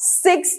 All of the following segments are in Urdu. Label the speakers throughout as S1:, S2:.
S1: 6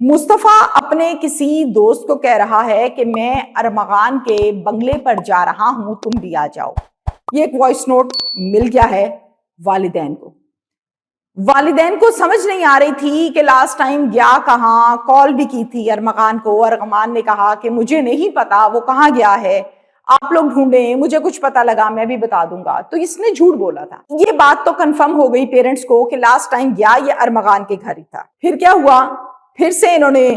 S1: مصطفیٰ اپنے کسی دوست کو کہہ رہا ہے کہ میں ارمغان کے بنگلے پر جا رہا ہوں، تم بھی آ جاؤ۔ یہ ایک وائس نوٹ مل گیا ہے والدین کو۔ والدین کو سمجھ نہیں آ رہی تھی کہ لاسٹ ٹائم گیا کہاں، کال بھی کی تھی ارمغان کو، ارمغان نے کہا کہ مجھے نہیں پتا وہ کہاں گیا ہے، آپ لوگ ڈھونڈیں، مجھے کچھ پتا لگا میں بھی بتا دوں گا۔ تو اس نے جھوٹ بولا تھا۔ یہ بات تو کنفرم ہو گئی پیرنٹس کو کہ لاسٹ ٹائم گیا یہ ارمغان کے گھر ہی تھا۔ پھر کیا ہوا، پھر سے انہوں نے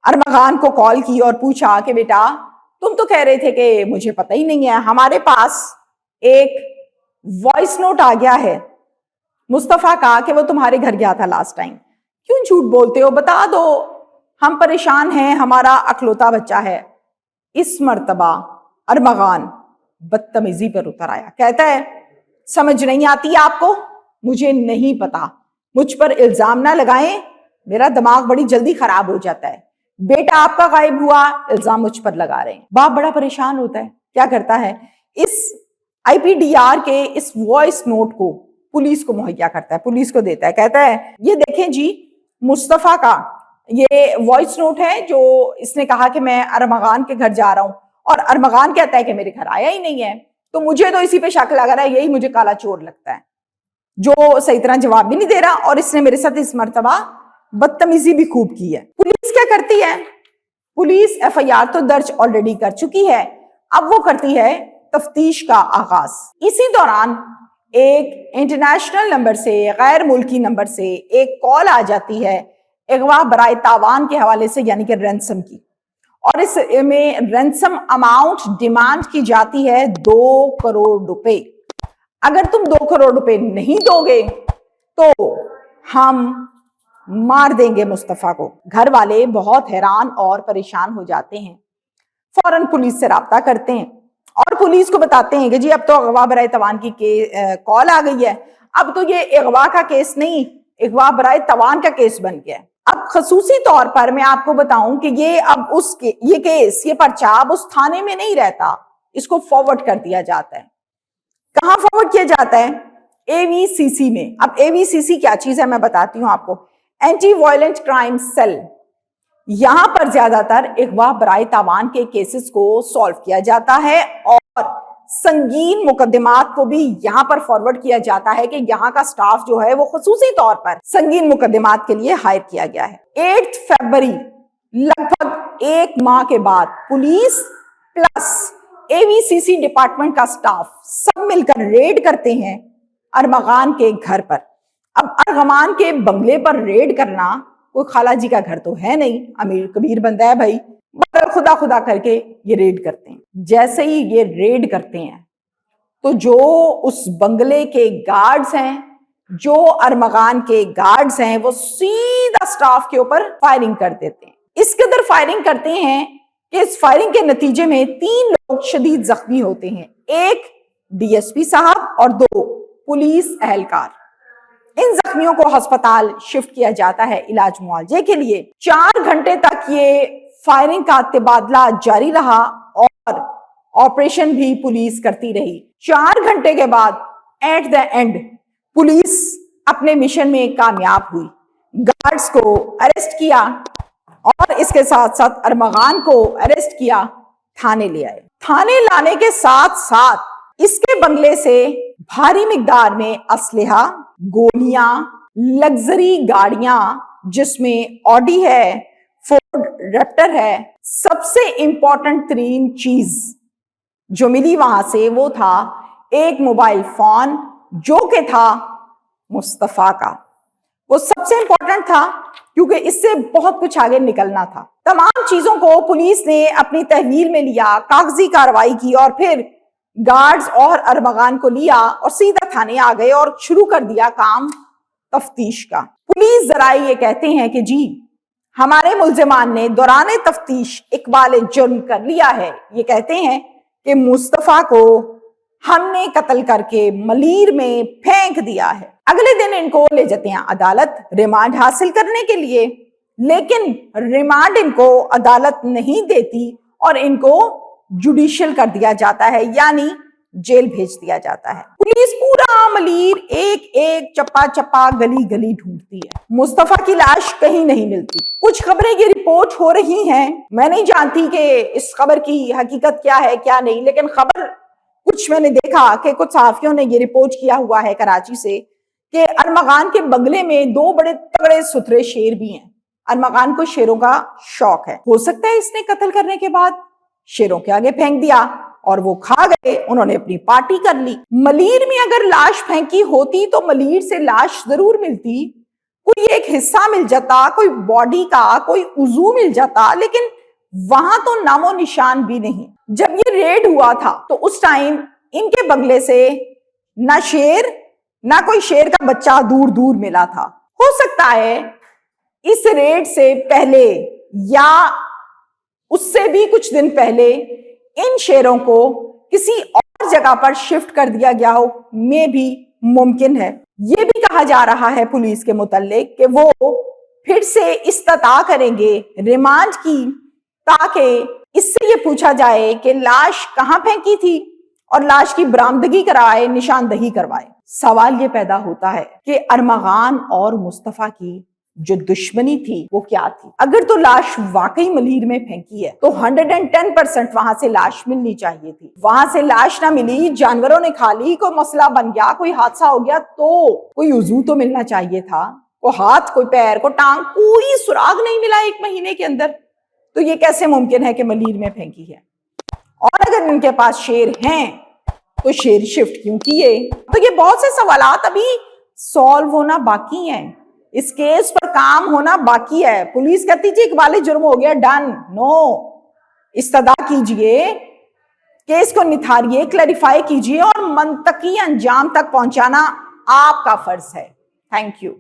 S1: ارمغان کو کال کی اور پوچھا کہ بیٹا تم تو کہہ رہے تھے کہ مجھے پتہ ہی نہیں ہے، ہمارے پاس ایک وائس نوٹ آ گیا ہے مصطفیٰ کا کہ وہ تمہارے گھر گیا تھا لاسٹ ٹائم، کیوں جھوٹ بولتے ہو، بتا دو، ہم پریشان ہیں، ہمارا اکلوتا بچہ ہے۔ اس مرتبہ ارمغان بدتمیزی پر اتر آیا، کہتا ہے سمجھ نہیں آتی آپ کو، مجھے نہیں پتا، مجھ پر الزام نہ لگائیں، میرا دماغ بڑی جلدی خراب ہو جاتا ہے، بیٹا آپ کا غائب ہوا، الزام مجھ پر لگا رہے ہیں۔ باپ بڑا پریشان ہوتا ہے، کیا کرتا ہے، اس آئی پی ڈی آر کے اس وائس نوٹ کو پولیس کو مہیا کرتا ہے، پولیس کو دیتا ہے، کہتا ہے یہ دیکھیں جی مصطفیٰ کا یہ وائس نوٹ ہے جو اس نے کہا کہ میں ارمغان کے گھر جا رہا ہوں، اور ارمغان کہتا ہے کہ میرے گھر آیا ہی نہیں ہے، تو مجھے تو اسی پہ شک لگ رہا ہے، یہی مجھے کالا چور لگتا ہے، جو صحیح طرح جواب بھی نہیں دے رہا، اور اس نے میرے ساتھ اس مرتبہ بدتمیزی بھی خوب کی ہے۔ پولیس کیا کرتی ہے، پولیس ایف آئی آر تو درج آلریڈی کر چکی ہے، اب وہ کرتی ہے تفتیش کا آغاز۔ اسی دوران ایک انٹرنیشنل نمبر سے، غیر ملکی نمبر سے ایک کال آ جاتی ہے اغوا برائے تاوان کے حوالے سے، یعنی کہ رینسم کی، اور اس میں رینسم اماؤنٹ ڈیمانڈ کی جاتی ہے 2 کروڑ روپے۔ اگر تم 2 کروڑ روپے نہیں دو گے تو ہم مار دیں گے مصطفیٰ کو۔ گھر والے بہت حیران اور پریشان ہو جاتے ہیں، فوراً پولیس سے رابطہ کرتے ہیں اور پولیس کو بتاتے ہیں کہ جی اب تو اغوا برائے تاوان کی کال آ گئی ہے، اب تو یہ اغوا کا کیس نہیں، اغوا برائے تاوان کا کیس بن گیا ہے۔ اب خصوصی طور پر میں آپ کو بتاؤں کہ یہ کیس، یہ پرچہ اب اس تھانے میں نہیں رہتا، اس کو فارورڈ کر دیا جاتا ہے۔ کہاں فارورڈ کیا جاتا ہے؟ اے وی سی سی میں۔ اب اے وی سی سی کیا چیز ہے میں بتاتی ہوں آپ کو، اینٹی وائلنٹ کرائم سیل۔ یہاں پر زیادہ تر اغوا برائے تاوان کے کیسز کو سالو کیا جاتا ہے، اور سنگین مقدمات کو بھی یہاں پر فارورڈ کیا جاتا ہے کہ یہاں کا سٹاف جو ہے وہ خصوصی طور پر سنگین مقدمات کے لیے ہائر کیا گیا ہے۔ 8 فروری، لگ بھگ 1 ماہ کے بعد، پولیس پلس اے وی سی سی ڈپارٹمنٹ کا سٹاف سب مل کر ریڈ کرتے ہیں ارمغان کے گھر پر۔ اب ارمغان کے بنگلے پر ریڈ کرنا، کوئی خالہ جی کا گھر تو ہے نہیں، امیر کبیر بندہ ہے بھائی، مگر خدا خدا کر کے یہ ریڈ کرتے ہیں۔ جیسے ہی یہ ریڈ کرتے ہیں تو جو اس بنگلے کے گارڈز ہیں، جو ارمغان کے گارڈز ہیں، وہ سیدھا سٹاف کے اوپر فائرنگ کر دیتے ہیں۔ اس قدر فائرنگ کرتے ہیں کہ اس فائرنگ کے نتیجے میں 3 لوگ شدید زخمی ہوتے ہیں، 1 ڈی ایس پی صاحب اور 2 پولیس اہلکار۔ ان زخمیوں کو ہسپتال شفٹ کیا جاتا ہے علاج معالجے کے لیے۔ 4 گھنٹے تک یہ فائرنگ کا تبادلہ جاری رہا اور آپریشن بھی پولیس کرتی رہی۔ 4 گھنٹے کے بعد ایٹ دا اینڈ پولیس اپنے مشن میں کامیاب ہوئی، گارڈز کو اریسٹ کیا اور اس کے ساتھ ساتھ ارمغان کو اریسٹ کیا، تھانے لے آئے۔ تھانے لانے کے ساتھ ساتھ اس کے بنگلے سے بھاری مقدار میں اسلحہ، گولیاں، لگژری گاڑیاں جس میں آڈی ہے، فورڈ ریپٹر ہے، سب سے امپورٹنٹ ترین چیز جو ملی وہاں سے وہ تھا ایک موبائل فون جو کہ تھا مصطفیٰ کا۔ وہ سب سے امپورٹنٹ تھا کیونکہ اس سے بہت کچھ آگے نکلنا تھا۔ تمام چیزوں کو پولیس نے اپنی تحویل میں لیا، کاغذی کارروائی کی اور پھر گارڈز اور ارمغان کو لیا اور سیدھا تھانے آ گئے اور شروع کر دیا کام تفتیش کا۔ پولیس ذرائع یہ کہتے ہیں کہ جی ہمارے ملزمان نے دوران تفتیش اقبال جرم کر لیا ہے۔ یہ کہتے ہیں کہ مصطفیٰ کو ہم نے قتل کر کے ملیر میں پھینک دیا ہے۔ اگلے دن ان کو لے جاتے ہیں عدالت ریمانڈ حاصل کرنے کے لیے، لیکن ریمانڈ ان کو عدالت نہیں دیتی اور ان کو جوڈیشل کر دیا جاتا ہے، یعنی جیل بھیج دیا جاتا ہے۔ پولیس پورا ملیر ایک ایک چپا چپا گلی گلی ڈھونڈتی ہے، مصطفیٰ کی لاش کہیں نہیں ملتی۔ کچھ خبریں یہ رپورٹ ہو رہی ہیں، میں نہیں جانتی کہ اس خبر کی حقیقت کیا ہے کیا نہیں، لیکن خبر کچھ میں نے دیکھا کہ کچھ صحافیوں نے یہ رپورٹ کیا ہوا ہے کراچی سے کہ ارمغان کے بنگلے میں 2 بڑے تگڑے ستھرے شیر بھی ہیں۔ ارمغان کو شیروں کا شوق ہے، ہو سکتا ہے اس نے قتل کرنے کے بعد شیروں کے آگے پھینک دیا اور وہ کھا گئے، انہوں نے اپنی پارٹی کر لی۔ ملیر میں اگر لاش پھینکی ہوتی تو ملیر سے لاش ضرور ملتی، کوئی ایک حصہ مل جاتا، کوئی باڈی کا کوئی عضو مل جاتا، لیکن وہاں تو نام و نشان بھی نہیں۔ جب یہ ریڈ ہوا تھا تو اس ٹائم ان کے بنگلے سے نہ شیر نہ کوئی شیر کا بچہ دور دور ملا تھا۔ ہو سکتا ہے اس ریڈ سے پہلے یا اس سے بھی کچھ دن پہلے ان شیروں کو کسی اور جگہ پر شفٹ کر دیا گیا ہو، میں بھی ممکن ہے۔ یہ بھی کہا جا رہا ہے پولیس کے متعلق کہ وہ پھر سے استدعا کریں گے ریمانڈ کی، تاکہ اس سے یہ پوچھا جائے کہ لاش کہاں پھینکی تھی اور لاش کی برآمدگی کرائے، نشاندہی کروائے۔ سوال یہ پیدا ہوتا ہے کہ ارمغان اور مصطفیٰ کی جو دشمنی تھی وہ کیا تھی؟ اگر تو لاش واقعی ملیر میں پھینکی ہے تو 110% وہاں سے لاش ملنی چاہیے تھی۔ وہاں سے لاش نہ ملی، جانوروں نے کھا لی، کوئی مسئلہ بن گیا، کوئی حادثہ ہو گیا تو کوئی عضو تو ملنا چاہیے تھا، کوئی ہاتھ، کوئی پیر، کوئی ٹانگ، کوئی سراغ نہیں ملا 1 مہینے کے اندر، تو یہ کیسے ممکن ہے کہ ملیر میں پھینکی ہے؟ اور اگر ان کے پاس شیر ہیں تو شیر شفٹ کیوں کیے؟ تو یہ بہت سے سوالات ابھی سالو ہونا باقی ہیں، اس کیس پر کام ہونا باقی ہے۔ پولیس کہتی جی اقبال جرم ہو گیا، ڈن، نو، استدعا کیجئے، کیس کو نتھاریے، کلیریفائی کیجئے اور منطقی انجام تک پہنچانا آپ کا فرض ہے۔ Thank you.